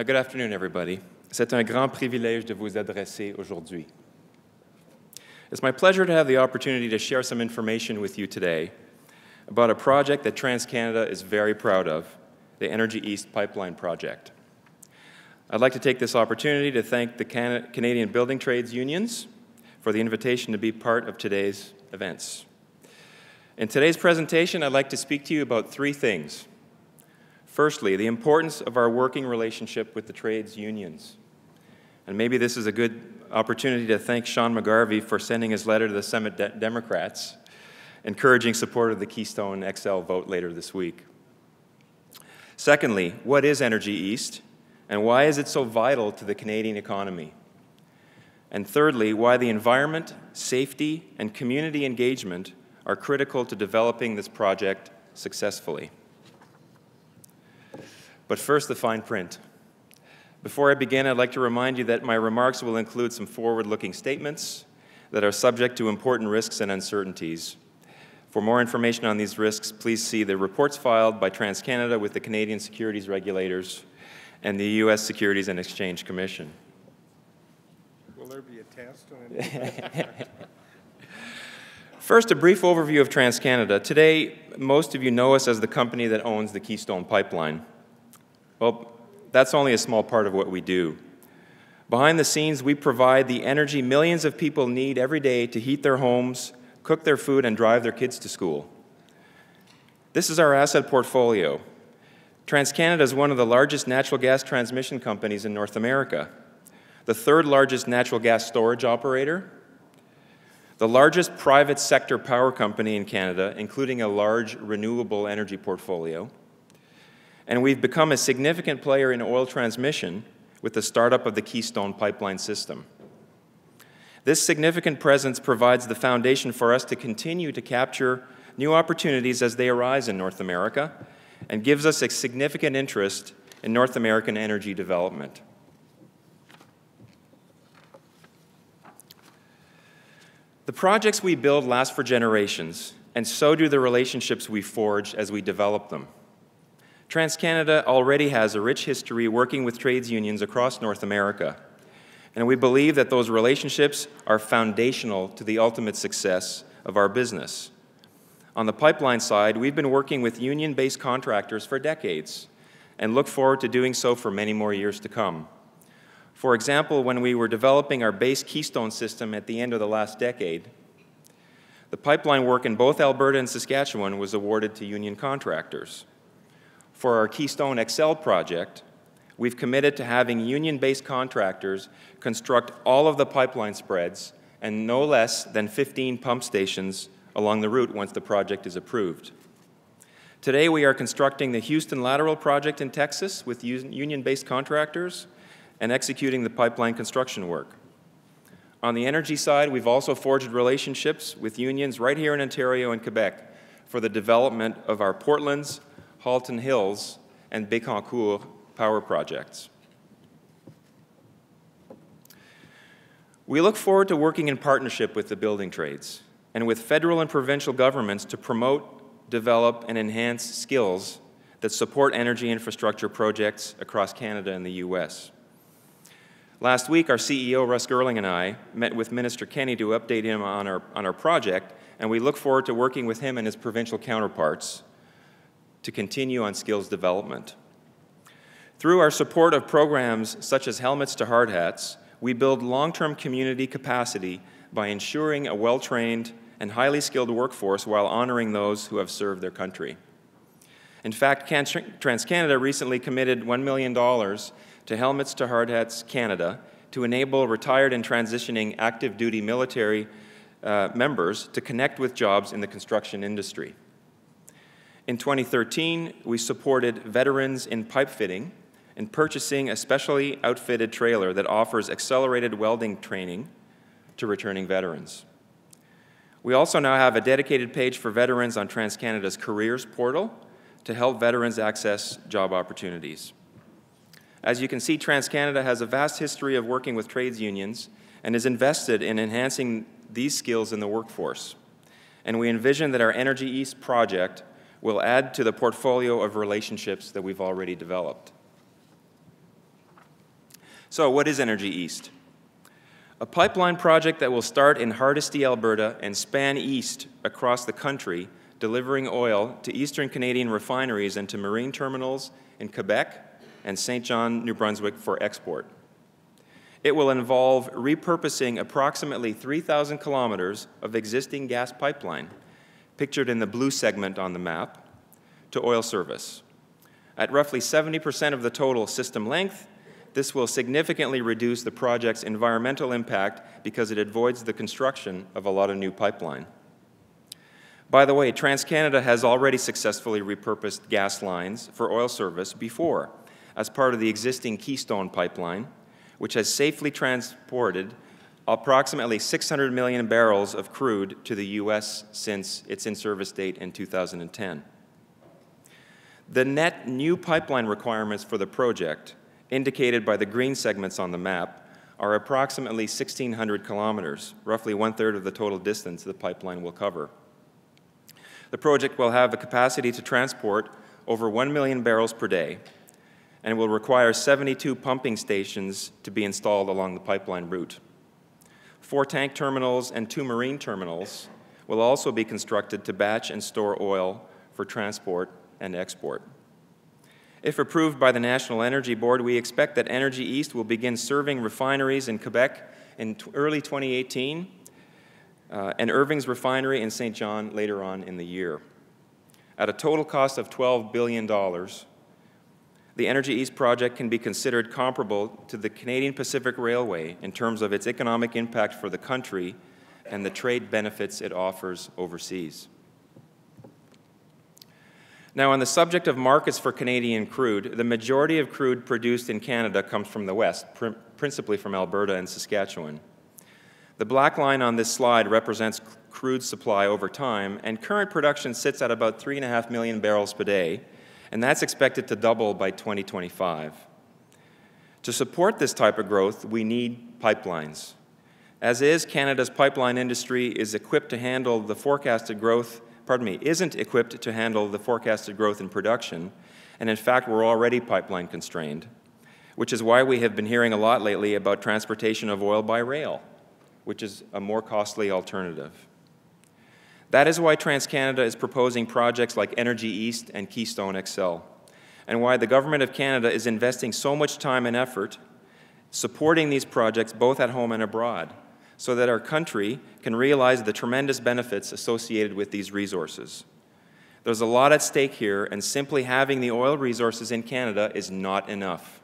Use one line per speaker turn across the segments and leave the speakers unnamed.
Good afternoon, everybody. C'est un grand privilège de vous adresser aujourd'hui. It's my pleasure to have the opportunity to share some information with you today about a project that Transcanada is very proud of, the Energy East Pipeline Project. I'd like to take this opportunity to thank the Canadian Building Trades Unions for the invitation to be part of today's events. In today's presentation, I'd like to speak to you about three things. Firstly, the importance of our working relationship with the trades unions. And maybe this is a good opportunity to thank Sean McGarvey for sending his letter to the Summit Democrats, encouraging support of the Keystone XL vote later this week. Secondly, what is Energy East, and why is it so vital to the Canadian economy? And thirdly, why the environment, safety, and community engagement are critical to developing this project successfully. But first, the fine print. Before I begin, I'd like to remind you that my remarks will include some forward-looking statements that are subject to important risks and uncertainties. For more information on these risks, please see the reports filed by Transcanada with the Canadian securities regulators and the U.S. Securities and Exchange Commission.
Will there be a test on it?
First, a brief overview of Transcanada. Today, most of you know us as the company that owns the Keystone Pipeline. Well, that's only a small part of what we do. Behind the scenes, we provide the energy millions of people need every day to heat their homes, cook their food, and drive their kids to school. This is our asset portfolio. Transcanada is one of the largest natural gas transmission companies in North America, the third largest natural gas storage operator, the largest private sector power company in Canada, including a large renewable energy portfolio, and we've become a significant player in oil transmission with the startup of the Keystone Pipeline system. This significant presence provides the foundation for us to continue to capture new opportunities as they arise in North America and gives us a significant interest in North American energy development. The projects we build last for generations, and so do the relationships we forge as we develop them. Transcanada already has a rich history working with trades unions across North America, and we believe that those relationships are foundational to the ultimate success of our business. On the pipeline side, we've been working with union-based contractors for decades and look forward to doing so for many more years to come. For example, when we were developing our base Keystone system at the end of the last decade, the pipeline work in both Alberta and Saskatchewan was awarded to union contractors. For our Keystone XL project, we've committed to having union-based contractors construct all of the pipeline spreads and no less than 15 pump stations along the route once the project is approved. Today, we are constructing the Houston Lateral project in Texas with union-based contractors and executing the pipeline construction work. On the energy side, we've also forged relationships with unions right here in Ontario and Quebec for the development of our Portland's, Halton Hills, and Bécancour power projects. We look forward to working in partnership with the building trades and with federal and provincial governments to promote, develop, and enhance skills that support energy infrastructure projects across Canada and the U.S. Last week, our CEO, Russ Girling, and I met with Minister Kenney to update him on our project, and we look forward to working with him and his provincial counterparts to continue on skills development. Through our support of programs such as Helmets to Hard Hats, we build long-term community capacity by ensuring a well-trained and highly skilled workforce while honoring those who have served their country. In fact, Transcanada recently committed $1 million to Helmets to Hard Hats Canada to enable retired and transitioning active duty military members to connect with jobs in the construction industry. In 2013, we supported veterans in pipe fitting in purchasing a specially outfitted trailer that offers accelerated welding training to returning veterans. We also now have a dedicated page for veterans on Transcanada's Careers portal to help veterans access job opportunities. As you can see, Transcanada has a vast history of working with trades unions and is invested in enhancing these skills in the workforce. And we envision that our Energy East project will add to the portfolio of relationships that we've already developed. So what is Energy East? A pipeline project that will start in Hardisty, Alberta, and span east across the country, delivering oil to eastern Canadian refineries and to marine terminals in Quebec and St. John, New Brunswick for export. It will involve repurposing approximately 3,000 kilometers of existing gas pipeline, pictured in the blue segment on the map, to oil service. At roughly 70% of the total system length, this will significantly reduce the project's environmental impact because it avoids the construction of a lot of new pipeline. By the way, Transcanada has already successfully repurposed gas lines for oil service before, as part of the existing Keystone pipeline, which has safely transported approximately 600 million barrels of crude to the U.S. since its in-service date in 2010. The net new pipeline requirements for the project, indicated by the green segments on the map, are approximately 1,600 kilometers, roughly one-third of the total distance the pipeline will cover. The project will have the capacity to transport over 1 million barrels per day and will require 72 pumping stations to be installed along the pipeline route. 4 tank terminals and 2 marine terminals will also be constructed to batch and store oil for transport and export. If approved by the National Energy Board, we expect that Energy East will begin serving refineries in Quebec in early 2018 and Irving's refinery in St. John later on in the year. At a total cost of $12 billion, the Energy East project can be considered comparable to the Canadian Pacific Railway in terms of its economic impact for the country and the trade benefits it offers overseas. Now, on the subject of markets for Canadian crude, the majority of crude produced in Canada comes from the west, principally from Alberta and Saskatchewan. The black line on this slide represents crude supply over time, and current production sits at about 3.5 million barrels per day, and that's expected to double by 2025. To support this type of growth, we need pipelines. As is, Canada's pipeline industry is equipped to handle the forecasted growth isn't equipped to handle the forecasted growth in production, and in fact, we're already pipeline constrained, which is why we have been hearing a lot lately about transportation of oil by rail, which is a more costly alternative. That is why Transcanada is proposing projects like Energy East and Keystone XL, and why the Government of Canada is investing so much time and effort supporting these projects both at home and abroad, so that our country can realize the tremendous benefits associated with these resources. There's a lot at stake here, and simply having the oil resources in Canada is not enough.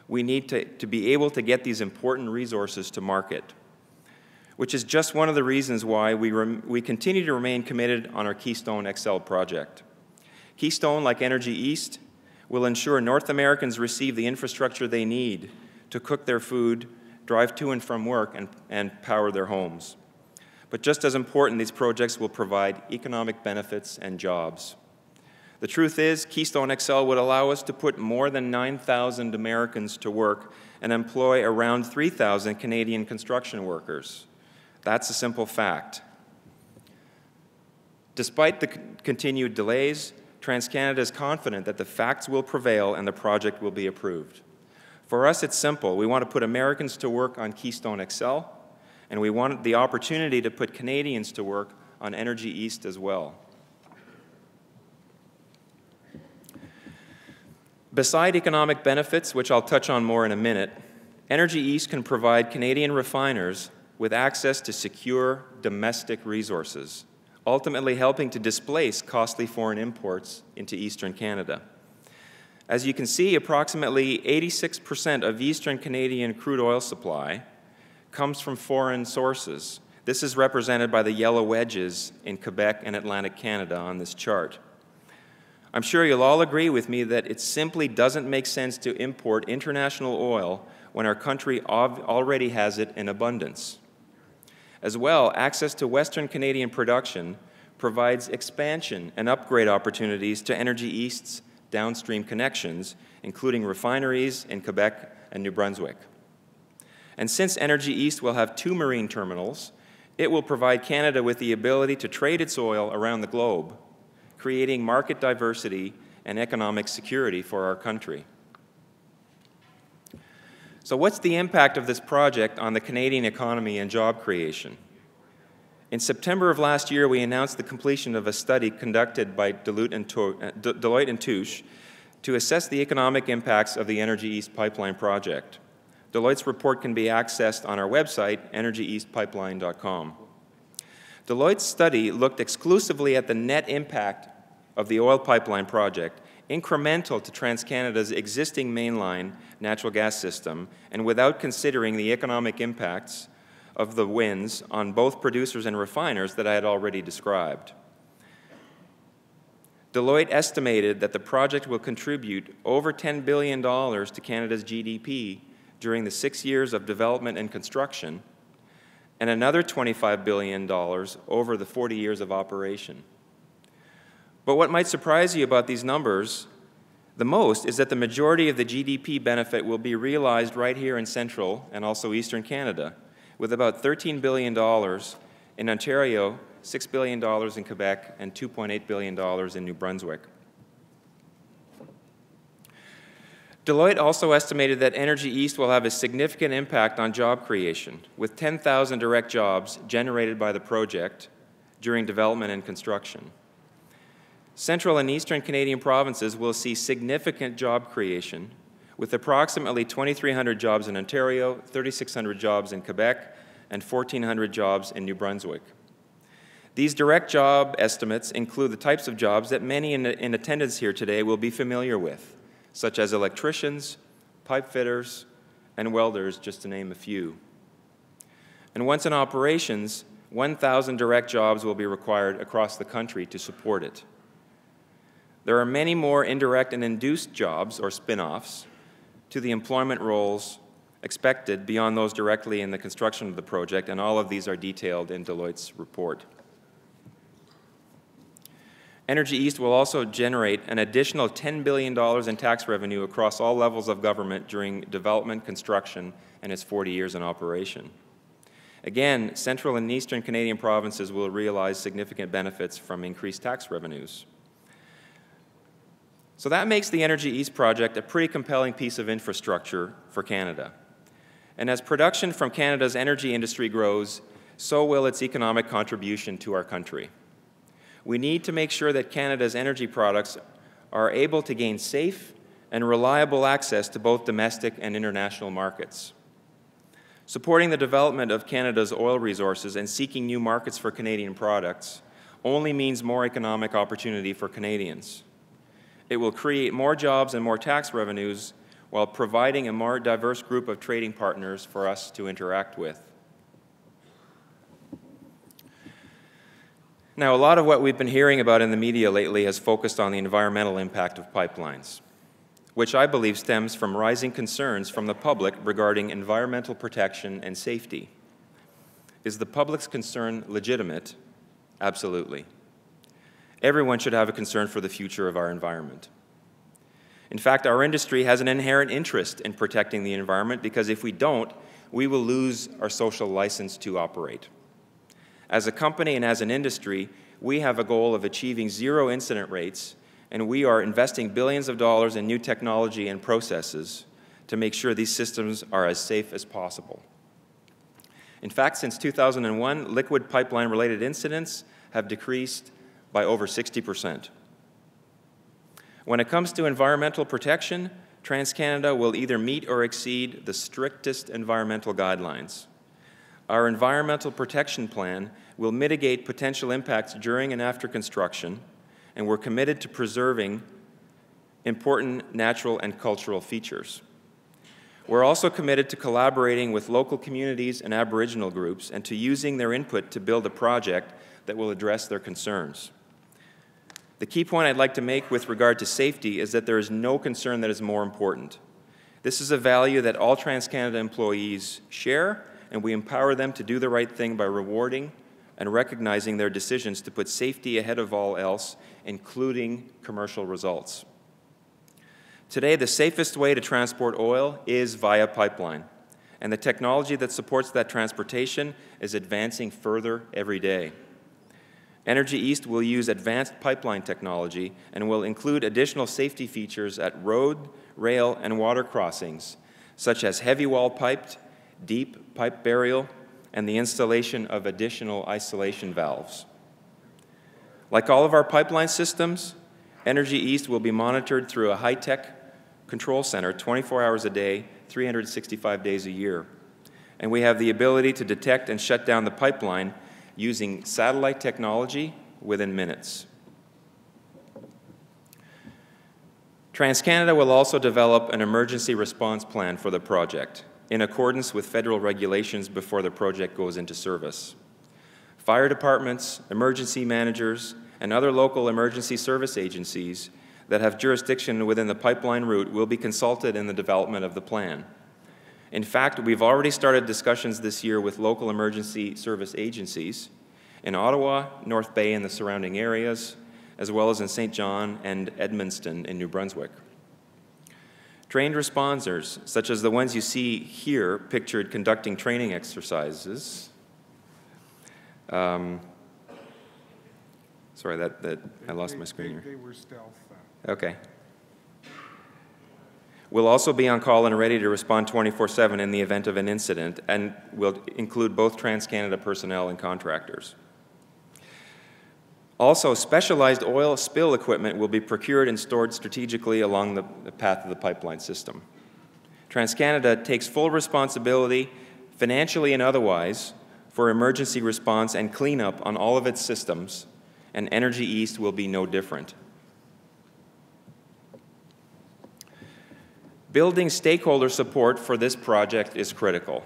We need to be able to get these important resources to market, which is just one of the reasons why we continue to remain committed on our Keystone XL project. Keystone, like Energy East, will ensure North Americans receive the infrastructure they need to cook their food, drive to and from work, and power their homes. But just as important, these projects will provide economic benefits and jobs. The truth is, Keystone XL would allow us to put more than 9,000 Americans to work and employ around 3,000 Canadian construction workers. That's a simple fact. Despite the continued delays, Transcanada is confident that the facts will prevail and the project will be approved. For us, it's simple. We want to put Americans to work on Keystone XL, and we want the opportunity to put Canadians to work on Energy East as well. Beside economic benefits, which I'll touch on more in a minute, Energy East can provide Canadian refiners with access to secure domestic resources, ultimately helping to displace costly foreign imports into eastern Canada. As you can see, approximately 86% of eastern Canadian crude oil supply comes from foreign sources. This is represented by the yellow wedges in Quebec and Atlantic Canada on this chart. I'm sure you'll all agree with me that it simply doesn't make sense to import international oil when our country already has it in abundance. As well, access to Western Canadian production provides expansion and upgrade opportunities to Energy East's downstream connections, including refineries in Quebec and New Brunswick. And since Energy East will have 2 marine terminals, it will provide Canada with the ability to trade its oil around the globe, creating market diversity and economic security for our country. So what's the impact of this project on the Canadian economy and job creation? In September of last year, we announced the completion of a study conducted by Deloitte and Touche to assess the economic impacts of the Energy East Pipeline project. Deloitte's report can be accessed on our website, energyeastpipeline.com. Deloitte's study looked exclusively at the net impact of the oil pipeline project, incremental to Transcanada's existing mainline natural gas system, and without considering the economic impacts of the wins on both producers and refiners that I had already described. Deloitte estimated that the project will contribute over $10 billion to Canada's GDP during the 6 years of development and construction, and another $25 billion over the 40 years of operation. But what might surprise you about these numbers the most is that the majority of the GDP benefit will be realized right here in central and also eastern Canada, with about $13 billion in Ontario, $6 billion in Quebec, and $2.8 billion in New Brunswick. Deloitte also estimated that Energy East will have a significant impact on job creation, with 10,000 direct jobs generated by the project during development and construction. Central and eastern Canadian provinces will see significant job creation, with approximately 2,300 jobs in Ontario, 3,600 jobs in Quebec, and 1,400 jobs in New Brunswick. These direct job estimates include the types of jobs that many in attendance here today will be familiar with, such as electricians, pipe fitters, and welders, just to name a few. And once in operations, 1,000 direct jobs will be required across the country to support it. There are many more indirect and induced jobs, or spin-offs, to the employment roles expected beyond those directly in the construction of the project, and all of these are detailed in Deloitte's report. Energy East will also generate an additional $10 billion in tax revenue across all levels of government during development, construction, and its 40 years in operation. Again, central and eastern Canadian provinces will realize significant benefits from increased tax revenues. So that makes the Energy East project a pretty compelling piece of infrastructure for Canada. And as production from Canada's energy industry grows, so will its economic contribution to our country. We need to make sure that Canada's energy products are able to gain safe and reliable access to both domestic and international markets. Supporting the development of Canada's oil resources and seeking new markets for Canadian products only means more economic opportunity for Canadians. It will create more jobs and more tax revenues while providing a more diverse group of trading partners for us to interact with. Now, a lot of what we've been hearing about in the media lately has focused on the environmental impact of pipelines, which I believe stems from rising concerns from the public regarding environmental protection and safety. Is the public's concern legitimate? Absolutely. Everyone should have a concern for the future of our environment. In fact, our industry has an inherent interest in protecting the environment because if we don't, we will lose our social license to operate. As a company and as an industry, we have a goal of achieving zero incident rates, and we are investing billions of dollars in new technology and processes to make sure these systems are as safe as possible. In fact, since 2001, liquid pipeline-related incidents have decreased by over 60%. When it comes to environmental protection, Transcanada will either meet or exceed the strictest environmental guidelines. Our environmental protection plan will mitigate potential impacts during and after construction, and we're committed to preserving important natural and cultural features. We're also committed to collaborating with local communities and Aboriginal groups and to using their input to build a project that will address their concerns. The key point I'd like to make with regard to safety is that there is no concern that is more important. This is a value that all TransCanada employees share, and we empower them to do the right thing by rewarding and recognizing their decisions to put safety ahead of all else, including commercial results. Today, the safest way to transport oil is via pipeline, and the technology that supports that transportation is advancing further every day. Energy East will use advanced pipeline technology and will include additional safety features at road, rail, and water crossings, such as heavy wall piped, deep pipe burial, and the installation of additional isolation valves. Like all of our pipeline systems, Energy East will be monitored through a high-tech control center 24 hours a day, 365 days a year. And we have the ability to detect and shut down the pipeline using satellite technology within minutes. Transcanada will also develop an emergency response plan for the project in accordance with federal regulations before the project goes into service. Fire departments, emergency managers, and other local emergency service agencies that have jurisdiction within the pipeline route will be consulted in the development of the plan. In fact, we've already started discussions this year with local emergency service agencies in Ottawa, North Bay, and the surrounding areas, as well as in St. John and Edmundston in New Brunswick. Trained responders, such as the ones you see here pictured conducting training exercises. Sorry, I lost my screen here.
They were stealth.
Okay. We'll also be on call and ready to respond 24/7 in the event of an incident, and will include both TransCanada personnel and contractors. Also, specialized oil spill equipment will be procured and stored strategically along the path of the pipeline system. TransCanada takes full responsibility, financially and otherwise, for emergency response and cleanup on all of its systems, and Energy East will be no different. Building stakeholder support for this project is critical.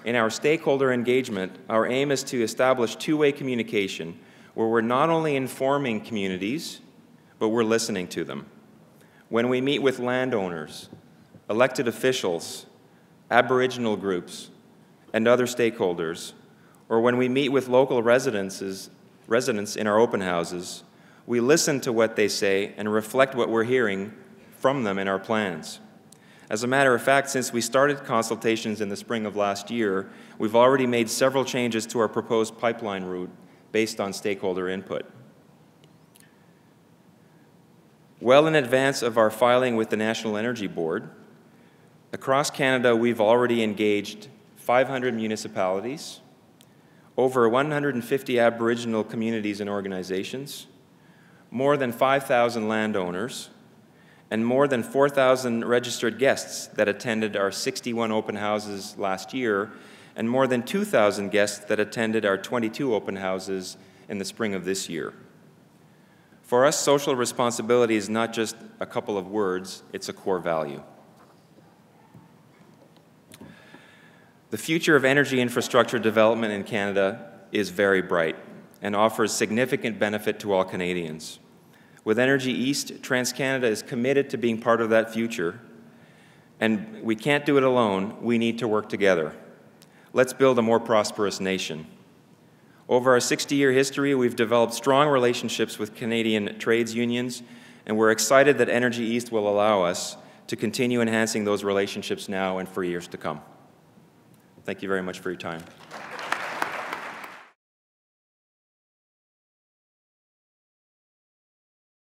In our stakeholder engagement, our aim is to establish two-way communication where we're not only informing communities, but we're listening to them. When we meet with landowners, elected officials, Aboriginal groups, and other stakeholders, or when we meet with local residents in our open houses, we listen to what they say and reflect what we're hearing from them in our plans. As a matter of fact, since we started consultations in the spring of last year, we've already made several changes to our proposed pipeline route based on stakeholder input. Well in advance of our filing with the National Energy Board, across Canada we've already engaged 500 municipalities, over 150 Aboriginal communities and organizations, more than 5,000 landowners, and more than 4,000 registered guests that attended our 61 open houses last year, and more than 2,000 guests that attended our 22 open houses in the spring of this year. For us, social responsibility is not just a couple of words, it's a core value. The future of energy infrastructure development in Canada is very bright and offers significant benefit to all Canadians. With Energy East, TransCanada is committed to being part of that future, and we can't do it alone, we need to work together. Let's build a more prosperous nation. Over our 60-year history, we've developed strong relationships with Canadian trades unions, and we're excited that Energy East will allow us to continue enhancing those relationships now and for years to come. Thank you very much for your time.